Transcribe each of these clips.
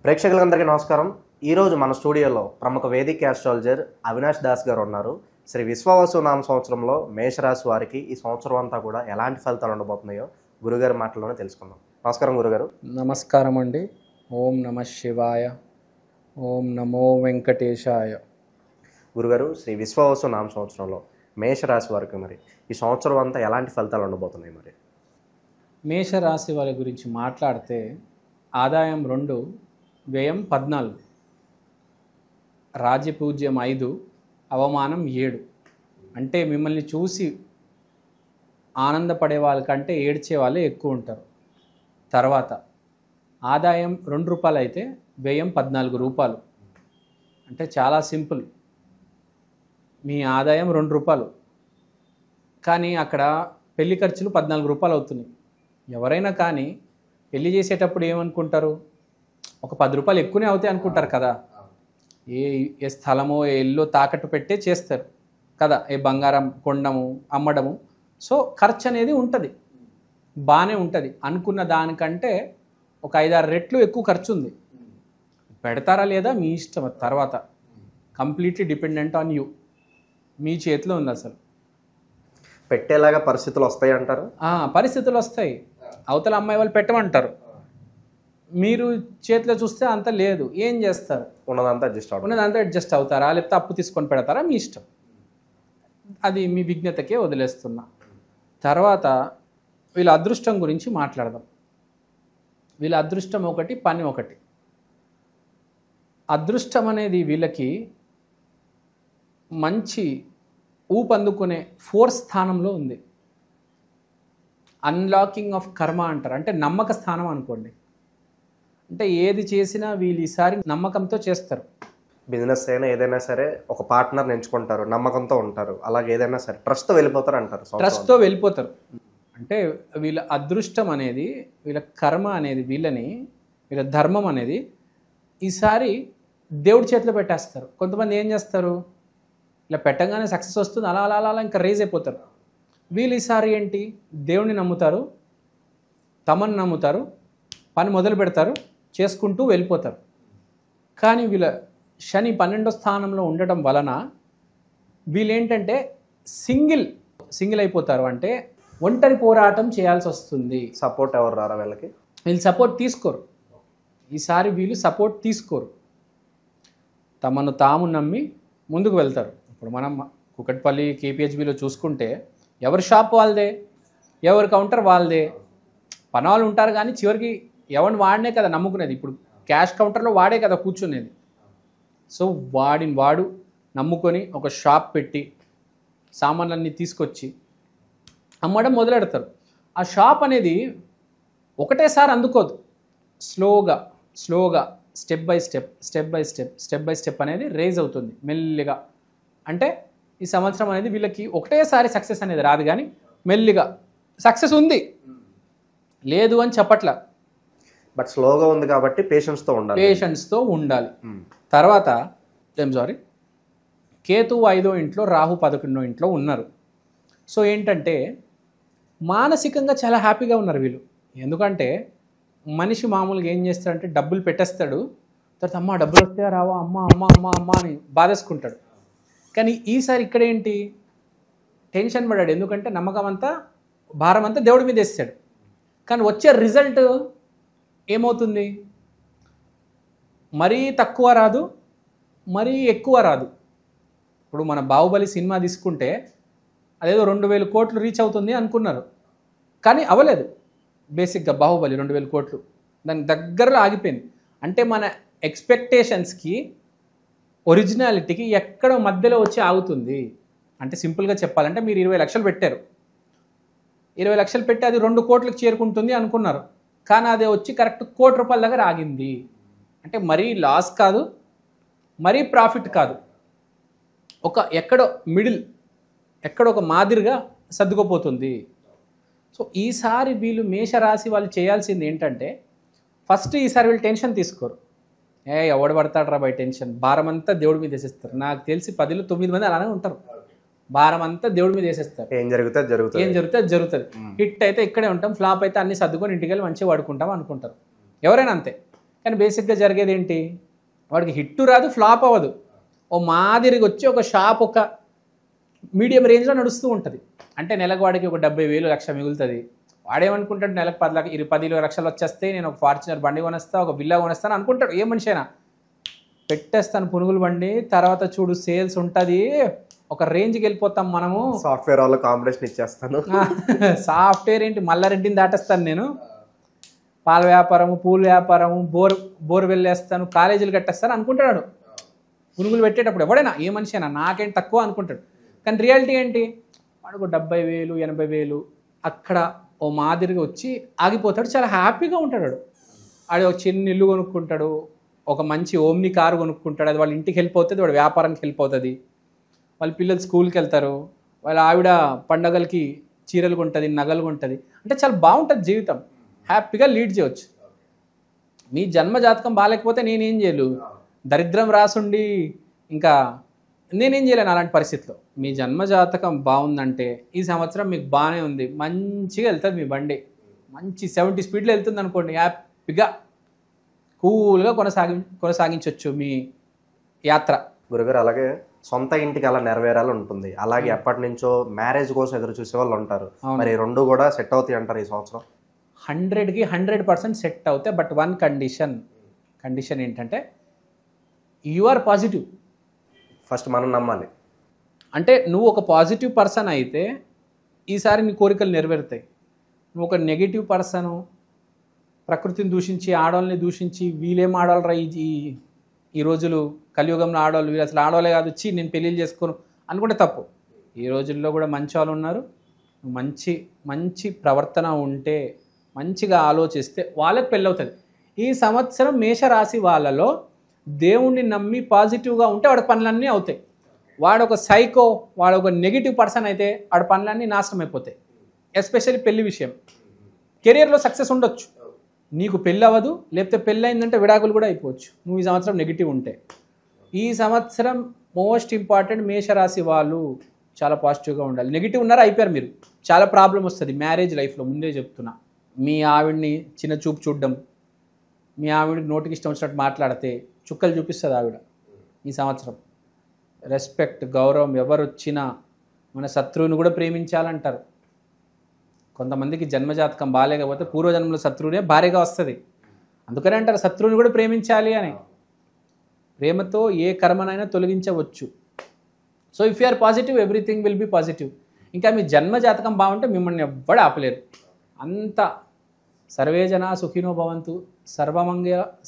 ప్రేక్షకులందరికీ నమస్కారం. ఈరోజు మన స్టూడియోలో ప్రముఖ వేదిక ఆస్ట్రాలజర్ అవినాష్ దాస్ గారు ఉన్నారు. శ్రీ విశ్వావసు నామ సంవత్సరంలో మేషరాశి వారికి ఈ సంవత్సరం అంతా కూడా ఎలాంటి ఫలితాలు ఉండబోతున్నాయో గురుగారి మాటల్లోనే తెలుసుకుందాం. నమస్కారం గురుగారు. నమస్కారం అండి. ఓం నమ శివాయ. ఓం నమో వెంకటేశాయ. గురుగారు, శ్రీ విశ్వావసు నామ సంవత్సరంలో మేషరాశి వారికి మరి ఈ సంవత్సరం అంతా ఎలాంటి ఫలితాలు ఉండబోతున్నాయి? మరి మేషరాశి వారి గురించి మాట్లాడితే ఆదాయం 2, వ్యయం 14, రాజ్యపూజ్యం 5, అవమానం 7. అంటే మిమ్మల్ని చూసి ఆనందపడే వాళ్ళకంటే ఏడ్చే వాళ్ళే ఎక్కువ ఉంటారు. తర్వాత ఆదాయం 2 రూపాయలు అయితే వ్యయం 14 రూపాయలు. అంటే చాలా సింపుల్. మీ ఆదాయం 2 రూపాయలు, కానీ అక్కడ పెళ్లి ఖర్చులు 14 రూపాయలు అవుతున్నాయి. ఎవరైనా కానీ పెళ్లి చేసేటప్పుడు ఏమనుకుంటారు, ఒక 10 రూపాయలు ఎక్కువనే అవుతాయి అనుకుంటారు కదా. ఏ స్థలమో ఏ ఇల్లు తాకట్టు పెట్టే చేస్తారు కదా, ఏ బంగారం కొనడము అమ్మడము. సో ఖర్చు అనేది ఉంటుంది, బాగానే ఉంటుంది. అనుకున్న దానికంటే ఒక 5-6 రెట్లు ఎక్కువ ఖర్చు ఉంది. పెడతారా లేదా మీ ఇష్టం. తర్వాత కంప్లీట్లీ డిపెండెంట్ ఆన్ యూ. మీ చేతిలో ఉంది. అసలు పెట్టేలాగా పరిస్థితులు వస్తాయి అంటారు? పరిస్థితులు వస్తాయి. అవతల అమ్మాయి వాళ్ళు పెట్టమంటారు, మీరు చేతిలో చూస్తే అంత లేదు. ఏం చేస్తారు? ఉన్నదంతా అడ్జస్ట్ అవుతారా, లేకపోతే అప్పు తీసుకొని పెడతారా, మీ ఇష్టం. అది మీ విజ్ఞతకే వదిలేస్తున్నా. తర్వాత వీళ్ళ అదృష్టం గురించి మాట్లాడదాం. వీళ్ళ అదృష్టం ఒకటి, పని ఒకటి. అదృష్టం అనేది వీళ్ళకి మంచి ఊపందుకునే 4th స్థానంలో ఉంది. అన్లాకింగ్ ఆఫ్ కర్మ అంటారు. అంటే నమ్మక స్థానం అనుకోండి. అంటే ఏది చేసినా వీళ్ళు ఈసారి నమ్మకంతో చేస్తారు. బిజినెస్ అయినా ఏదైనా సరే ఒక పార్ట్నర్ ఎంచుకుంటారు, నమ్మకంతో ఉంటారు. అలాగే ఏదైనా సరే ట్రస్ట్తో వెళ్ళిపోతారు అంటారు. ట్రస్ట్తో వెళ్ళిపోతారు. అంటే వీళ్ళ అదృష్టం అనేది, వీళ్ళ కర్మ అనేది, వీళ్ళ ధర్మం అనేది ఈసారి దేవుడి చేతిలో పెట్టేస్తారు. కొంతమంది ఏం చేస్తారు, ఇలా పెట్టగానే సక్సెస్ వస్తుంది, అలా అలా అలా ఇంకా రేజ్ అయిపోతారు. వీళ్ళు ఈసారి ఏంటి, దేవుడిని నమ్ముతారు, తమను నమ్ముతారు, పని మొదలు పెడతారు, చేసుకుంటూ వెళ్ళిపోతారు. కానీ వీళ్ళ శని 12వ స్థానంలో ఉండటం వలన వీళ్ళేంటంటే సింగిల్ అయిపోతారు. అంటే ఒంటరి పోరాటం చేయాల్సి వస్తుంది. సపోర్ట్ ఎవరు రారా వీళ్ళకి? వీళ్ళు సపోర్ట్ తీసుకోరు. ఈసారి వీళ్ళు సపోర్ట్ తీసుకోరు, తమను తాము నమ్మి ముందుకు వెళ్తారు. ఇప్పుడు మనం కుకట్పల్లి కేపీహెచ్బిలో చూసుకుంటే ఎవరి షాప్ వాళ్ళదే, ఎవరి కౌంటర్ వాళ్ళదే. పనాలు ఉంటారు కానీ చివరికి ఎవరిని వాడినే కదా నమ్ముకునేది. ఇప్పుడు క్యాష్ కౌంటర్లో వాడే కదా కూర్చునేది. సో వాడు నమ్ముకొని ఒక షాప్ పెట్టి సామాన్లన్నీ తీసుకొచ్చి అమ్మడం మొదలెడతారు. ఆ షాప్ అనేది ఒకటేసారి అందుకోదు. స్లోగా స్టెప్ బై స్టెప్ అనేది రేజ్ అవుతుంది మెల్లిగా. అంటే ఈ సంవత్సరం అనేది వీళ్ళకి ఒకటేసారి సక్సెస్ అనేది రాదు, కానీ మెల్లిగా సక్సెస్ ఉంది, లేదు అని చెప్పట్లా. బట్ స్లోగా ఉంది కాబట్టి పేషెన్స్తో ఉండాలి. తర్వాత కేతువు 5వ ఇంట్లో, రాహు 11వ ఇంట్లో ఉన్నారు. సో ఏంటంటే మానసికంగా చాలా హ్యాపీగా ఉన్నారు వీళ్ళు. ఎందుకంటే మనిషి మామూలుగా ఏం చేస్తాడంటే డబ్బులు పెట్టేస్తాడు, తర్వాత అమ్మ డబ్బులు వస్తే రావా, అమ్మ అని బాధేసుకుంటాడు. కానీ ఈసారి ఇక్కడ ఏంటి, టెన్షన్ పడ్డాడు. ఎందుకంటే నమ్మకం అంతా, భారం అంతా దేవుడి మీద వేస్తాడు. కానీ వచ్చే రిజల్ట్ ఏమవుతుంది, మరీ తక్కువ రాదు, మరీ ఎక్కువ రాదు. ఇప్పుడు మన బాహుబలి సినిమా తీసుకుంటే అదేదో 2000 కోట్లు రీచ్ అవుతుంది అనుకున్నారు, కానీ అవ్వలేదు. బేసిక్గా బాహుబలి 2000 కోట్లు దాని దగ్గరలో ఆగిపోయింది. అంటే మన ఎక్స్పెక్టేషన్స్కి ఒరిజినాలిటీకి ఎక్కడో మధ్యలో వచ్చి ఆగుతుంది. అంటే సింపుల్గా చెప్పాలంటే మీరు 20 లక్షలు పెట్టారు, 20 లక్షలు పెట్టి అది 2 కోట్లకు చేరుకుంటుంది అనుకున్నారు, కానీ అది వచ్చి కరెక్ట్ 1 కోటి రూపాయల దగ్గర ఆగింది. అంటే మరీ లాస్ కాదు, మరీ ప్రాఫిట్ కాదు, ఎక్కడో మిడిల్, ఎక్కడో ఒక మాదిరిగా సర్దుకుపోతుంది. సో ఈసారి వీళ్ళు మేషరాశి వాళ్ళు చేయాల్సింది ఏంటంటే, ఫస్ట్ ఈసారి వీళ్ళు టెన్షన్ తీసుకోరు. ఎవడు పడతాడు రా బై టెన్షన్, భారం అంతా దేవుడి మీద వేసేస్తారు. నాకు తెలిసి 10లో 9 మంది అలానే ఉంటారు. భారం అంతా దేవుడి మీద వేసేస్తారు. ఏం జరిగితే జరుగుతుంది. హిట్ అయితే ఇక్కడే ఉంటాం, ఫ్లాప్ అయితే అన్ని సర్దుకొని ఇంటికి వెళ్ళి మంచిగా పడుకుంటాం అనుకుంటారు. ఎవరైనా అంతే. కానీ బేసిక్గా జరిగేది ఏంటి, వాడికి హిట్టు రాదు, ఫ్లాప్ అవ్వదు, ఓ మాదిరిగా వచ్చి ఒక షాప్ ఒక మీడియం రేంజ్లో నడుస్తూ ఉంటుంది. అంటే నెలకు వాడికి ఒక 70,000 లక్ష మిగులుతుంది. వాడేమనుకుంటాడు, నెలకు 10 లక్షలు వచ్చేస్తే నేను ఒక ఫార్చునర్ బండి కొనేస్తా, ఒక విల్లా కొనేస్తాను అనుకుంటాడు. ఏ మనిషి అయినా పెట్టేస్తాను పునుగులు బండి, తర్వాత చూడు సేల్స్ ఉంటుంది, ఒక రేంజ్కి వెళ్ళిపోతాం మనము. సాఫ్ట్వేర్ వాళ్ళ కాంపిటీషన్ ఇచ్చేస్తాను. సాఫ్ట్వేర్ ఏంటి, మల్లారెడ్డిని దాటేస్తాను నేను, పాల వ్యాపారము, పూల వ్యాపారము, బోర్ వెళ్ళేస్తాను, కాలేజీలు కట్టేస్తాను అనుకుంటాడు. పునుగులు పెట్టేటప్పుడు ఎవడైనా ఏ మనిషి అయినా నాకేంటి తక్కువ అనుకుంటాడు. కానీ రియాలిటీ ఏంటి, వాడుకు 70,000 80,000 అక్కడ ఓ మాదిరిగా వచ్చి ఆగిపోతాడు. చాలా హ్యాపీగా ఉంటాడు వాడు. ఆడు ఒక చిన్న ఇల్లు కొనుక్కుంటాడు, ఒక మంచి ఓమ్ని కారు కొనుక్కుంటాడు, అది వాళ్ళ ఇంటికి హెల్ప్ అవుతుంది, వాడు వ్యాపారానికి హెల్ప్ అవుతుంది, వాళ్ళ పిల్లలు స్కూల్కి వెళ్తారు, వాళ్ళ ఆవిడ పండగలకి చీరలు కొంటుంది, నగలు కొంటుంది. అంటే చాలా బాగుంటుంది జీవితం, హ్యాపీగా లీడ్ చేయవచ్చు. మీ జన్మ జాతకం బాగాలేకపోతే నేనేం చేయలేను, దరిద్రం రాసుండి ఇంకా నేనేం చేయలేను అలాంటి పరిస్థితిలో. మీ జన్మ జాతకం బాగుందంటే ఈ సంవత్సరం మీకు బాగానే ఉంది, మంచిగా వెళ్తుంది మీ మంచి 70 స్పీడ్లో వెళ్తుంది అనుకోండి, హ్యాపీగా కూల్గా కొనసాగించవచ్చు మీ యాత్ర. గురుగారు, అలాగే సొంత ఇంటికి అలా నెరవేరాలి ఉంటుంది, అలాగే ఎప్పటి నుంచో మ్యారేజ్ కోసం ఎదురు చూసే వాళ్ళు ఉంటారు. మరి రెండు కూడా సెట్ అవుతాయి అంటారు ఈ సంవత్సరం? 100కి 100% సెట్ అవుతాయి. బట్ వన్ కండిషన్ ఏంటంటే యు ఆర్ పాజిటివ్. ఫస్ట్ మనం నమ్మాలి. అంటే నువ్వు ఒక పాజిటివ్ పర్సన్ అయితే ఈసారి నీ కోరికలు నెరవేరుతాయి. నువ్వు ఒక నెగిటివ్ పర్సను, ప్రకృతిని దూషించి ఆడవాళ్ళని దూషించి వీళ్ళేం ఆడవాళ్ళరా ఈ రోజులు కలియుగంలో ఆడవాళ్ళు, వీళ్ళు అసలు ఆడవాళ్ళే కాదు, వచ్చి నేను పెళ్ళిళ్ళు చేసుకోను అనుకుంటే తప్పు. ఈ రోజుల్లో కూడా మంచి వాళ్ళు ఉన్నారు. మంచి ప్రవర్తన ఉంటే, మంచిగా ఆలోచిస్తే వాళ్ళకి పెళ్ళవుతుంది. ఈ సంవత్సరం మేషరాశి వాళ్ళలో దేవుణ్ణి నమ్మి పాజిటివ్గా ఉంటే వాడి పనులన్నీ అవుతాయి. వాడు ఒక సైకో, వాడు ఒక నెగిటివ్ పర్సన్ అయితే వాడి పనులన్నీ నాశనం అయిపోతాయి. ఎస్పెషల్లీ పెళ్లి విషయం. కెరియర్లో సక్సెస్ ఉండొచ్చు, నీకు పెళ్ళి అవ్వదు, లేకపోతే పెళ్ళి అయిందంటే విడాకులు కూడా అయిపోవచ్చు నువ్వు ఈ సంవత్సరం నెగిటివ్ ఉంటే. ఈ సంవత్సరం మోస్ట్ ఇంపార్టెంట్ మేషరాశి వాళ్ళు చాలా పాజిటివ్గా ఉండాలి. నెగిటివ్ ఉన్నారా అయిపోయారు మీరు, చాలా ప్రాబ్లం వస్తుంది మ్యారేజ్ లైఫ్లో. ముందే చెప్తున్నా, మీ ఆవిడ్ని చిన్న చూపు చూడడం, మీ ఆవిడకి నోటికి ఇష్టం వచ్చినట్టు మాట్లాడితే చుక్కలు చూపిస్తుంది ఆవిడ. ఈ సంవత్సరం రెస్పెక్ట్, గౌరవం, ఎవరు వచ్చినా మన శత్రువుని కూడా ప్రేమించాలంటారు. కొంతమందికి జన్మజాతకం బాగాలేకపోతే పూర్వజన్మలో శత్రువునే భార్యగా వస్తుంది. అందుకనే అంటారు శత్రువుని కూడా ప్రేమించాలి అని. ప్రేమతో ఏ కర్మనైనా తొలగించవచ్చు. So if you are positive, everything will be positive. ఇంకా మీ జన్మజాతకం బాగుంటే మిమ్మల్ని ఎవ్వడు ఆపలేరు. అంత సర్వేజన సుఖినో భవంతు,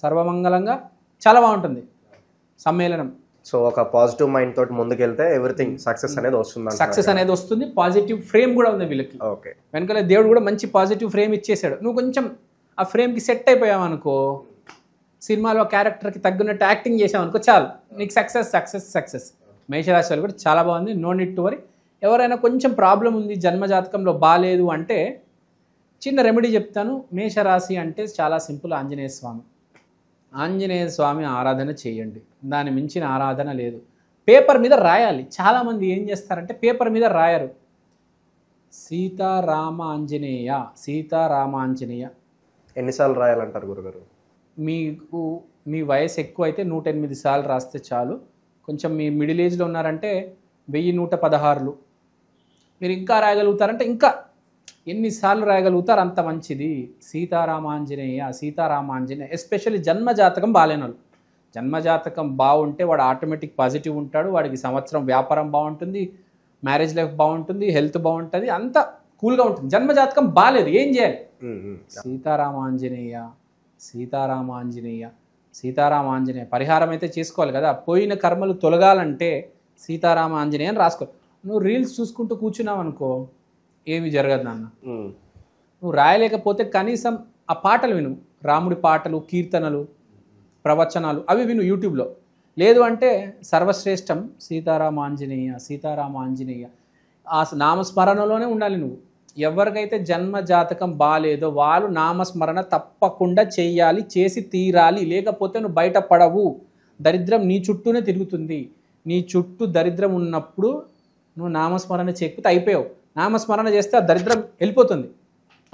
సర్వమంగళంగా చాలా బాగుంటుంది సమ్మేళనం. సో ఒక పాజిటివ్ మైండ్ తోటి ముందుకెళ్తే ఎవ్రీథింగ్ సక్సెస్ అనేది వస్తుంది. సక్సెస్ అనేది వస్తుంది. పాజిటివ్ ఫ్రేమ్ కూడా ఉంది వీళ్ళకి. ఓకే, వెనకాల దేవుడు కూడా మంచి పాజిటివ్ ఫ్రేమ్ ఇచ్చేసాడు. నువ్వు కొంచెం ఆ ఫ్రేమ్కి సెట్ అయిపోయావు అనుకో, సినిమాలో క్యారెక్టర్కి తగ్గినట్టు యాక్టింగ్ చేసావు అనుకో, చాలు నీకు సక్సెస్. మేషరాశి వాళ్ళు కూడా చాలా బాగుంది, నో నీడ్ టు వరీ. ఎవరైనా కొంచెం ప్రాబ్లం ఉంది, జన్మజాతకంలో బాగాలేదు అంటే చిన్న రెమెడీ చెప్తాను. మేషరాశి అంటే చాలా సింపుల్, ఆంజనేయ స్వామి ఆరాధన చేయండి. దాని మించిన ఆరాధన లేదు. పేపర్ మీద రాయాలి. చాలామంది ఏం చేస్తారంటే పేపర్ మీద రాయరు. సీతారామ ఆంజనేయ. ఎన్నిసార్లు రాయాలంటారు గురుగారు? మీకు మీ వయసు ఎక్కువ అయితే 108 సార్లు రాస్తే చాలు. కొంచెం మీ మిడిల్ ఏజ్లో ఉన్నారంటే 1116. మీరు ఇంకా రాయగలుగుతారంటే ఇంకా ఎన్నిసార్లు రాయగలుగుతారు అంత మంచిది. సీతారామాంజనేయ. ఎస్పెషల్లీ జన్మజాతకం బాగాలేని వాళ్ళు. జన్మజాతకం బాగుంటే వాడు ఆటోమేటిక్ పాజిటివ్ ఉంటాడు. వాడికి సంవత్సరం వ్యాపారం బాగుంటుంది, మ్యారేజ్ లైఫ్ బాగుంటుంది, హెల్త్ బాగుంటుంది, అంతా కూల్గా ఉంటుంది. జన్మజాతకం బాగాలేదు, ఏం చేయాలి? సీతారామాంజనేయ పరిహారం అయితే చేసుకోవాలి కదా. పోయిన కర్మలు తొలగాలంటే సీతారామాంజనేయ అని రాసుకోవాలి. నువ్వు రీల్స్ చూసుకుంటూ కూర్చున్నావు అనుకో, ఏమి జరగదు నాన్న. నువ్వు రాయలేకపోతే కనీసం ఆ పాటలు విను, రాముడి పాటలు, కీర్తనలు, ప్రవచనాలు అవి విను యూట్యూబ్లో. లేదు అంటే సర్వశ్రేష్టం సీతారామాంజనేయ ఆ నామస్మరణలోనే ఉండాలి నువ్వు. ఎవరికైతే జన్మ జాతకం బాగాలేదో వాళ్ళు నామస్మరణ తప్పకుండా చేయాలి, చేసి తీరాలి. లేకపోతే నువ్వు బయటపడవు. దరిద్రం నీ చుట్టూనే తిరుగుతుంది. నీ చుట్టూ దరిద్రం ఉన్నప్పుడు నువ్వు నామస్మరణ చేయకపోతే అయిపోయావు. నామస్మరణ చేస్తే ఆ దరిద్రం వెళ్ళిపోతుంది.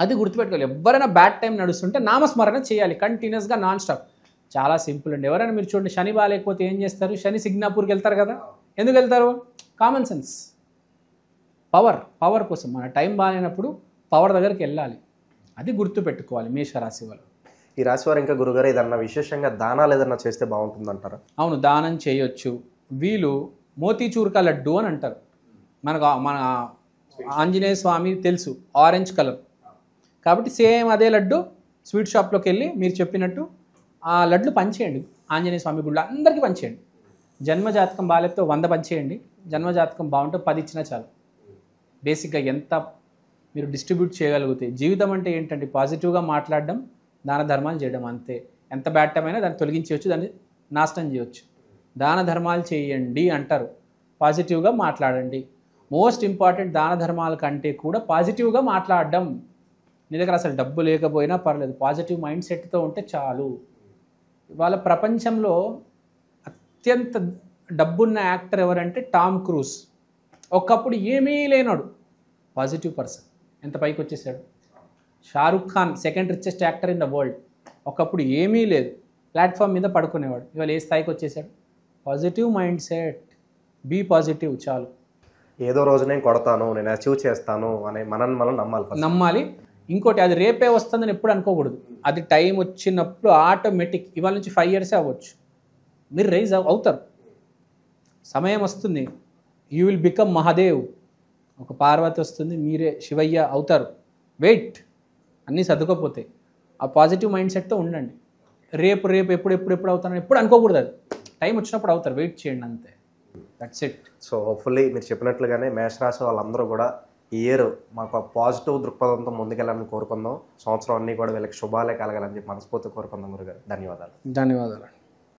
అది గుర్తుపెట్టుకోవాలి. ఎవరైనా బ్యాడ్ టైం నడుస్తుంటే నామస్మరణ చేయాలి కంటిన్యూస్గా, నాన్ స్టాప్. చాలా సింపుల్ అండి. ఎవరైనా మీరు చూడండి, శని బాగాలేకపోతే ఏం చేస్తారు? శని సిగ్నాపూర్కి వెళ్తారు కదా. ఎందుకు వెళ్తారు? కామన్ సెన్స్, పవర్ కోసం. మన టైం బాగాలేనప్పుడు పవర్ దగ్గరికి వెళ్ళాలి. అది గుర్తుపెట్టుకోవాలి మేషరాశి వాళ్ళు. ఈ రాశి వారు ఇంకా గురుగారు ఏదన్నా విశేషంగా దానాలు ఏదన్నా చేస్తే బాగుంటుందంటారా? అవును, దానం చేయొచ్చు. వీళ్ళు మోతీచూర్కా లడ్డు అని అంటారు. మన ఆంజనేయ స్వామి తెలుసు, ఆరెంజ్ కలర్ కాబట్టి సేమ్ అదే లడ్డు స్వీట్ షాప్లోకి వెళ్ళి మీరు చెప్పినట్టు ఆ లడ్లు పంచేయండి. ఆంజనేయ స్వామి గుడిలో అందరికీ పంచేయండి. జన్మజాతకం బాగాలేకపోతే 100 పంచేయండి. జన్మజాతకం బాగుంటే 10 ఇచ్చినా చాలు. బేసిక్గా ఎంత మీరు డిస్ట్రిబ్యూట్ చేయగలిగితే. జీవితం అంటే ఏంటంటే పాజిటివ్గా మాట్లాడడం, దాన ధర్మాలు చేయడం, అంతే. ఎంత బ్యాడ్ టైం అయినా దాన్ని తొలగించవచ్చు, దాన్ని నాశనం చేయవచ్చు. దాన ధర్మాలు చేయండి అంటారు, పాజిటివ్గా మాట్లాడండి. మోస్ట్ ఇంపార్టెంట్ దాన ధర్మాల కంటే కూడా పాజిటివ్గా మాట్లాడడం. నీ దగ్గర అసలు డబ్బు లేకపోయినా పర్లేదు, పాజిటివ్ మైండ్ సెట్తో ఉంటే చాలు. ఇవాళ ప్రపంచంలో అత్యంత డబ్బున్న యాక్టర్ ఎవరంటే టామ్ క్రూజ్. ఒకప్పుడు ఏమీ లేనాడు, పాజిటివ్ పర్సన్, ఎంత పైకి వచ్చేసాడు. Shahrukh Khan second richest actor in the world. ఒకప్పుడు ఏమీ లేదు, ప్లాట్ఫామ్ మీద పడుకునేవాడు. ఇవాళ ఏ స్థాయికి వచ్చేసాడు? Positive mindset, be positive, చాలు. ఏదో రోజు నేను కొడతాను, నేను అచీవ్ చేస్తాను అనే మనం నమ్మాలి first. నమ్మాలి. ఇంకోటి, అది రేపే వస్తుందని ఎప్పుడు అనుకోకూడదు. అది టైం వచ్చినప్పుడు ఆటోమేటిక్. ఇవాళ నుంచి 5 years అవ్వచ్చు, మీరు రైజ్ అవుతారు. సమయం వస్తుంది, యూ విల్ బికమ్ మహాదేవ్. ఒక పార్వతి వస్తుంది, మీరే శివయ్య అవుతారు. వెయిట్, అన్నీ సర్దుకోపోతాయి. ఆ పాజిటివ్ మైండ్ సెట్తో ఉండండి. రేపు ఎప్పుడు అవుతానని ఎప్పుడు అనుకోకూడదు. అది టైం వచ్చినప్పుడు అవుతారు, వెయిట్ చేయండి, అంతే. That's it. సో హోప్ఫుల్లీ మీరు చెప్పినట్లుగానే మేషరాశి వాళ్ళందరూ కూడా ఈ ఇయర్ మాకు పాజిటివ్ దృక్పథంతో ముందుకెళ్ళాలని కోరుకుందాం. సంవత్సరం అన్నీ కూడా వీళ్ళకి శుభాలే కలగాలని చెప్పి మనస్ఫూర్తి కోరుకుందాం గురుగారు. ధన్యవాదాలు. ధన్యవాదాలు.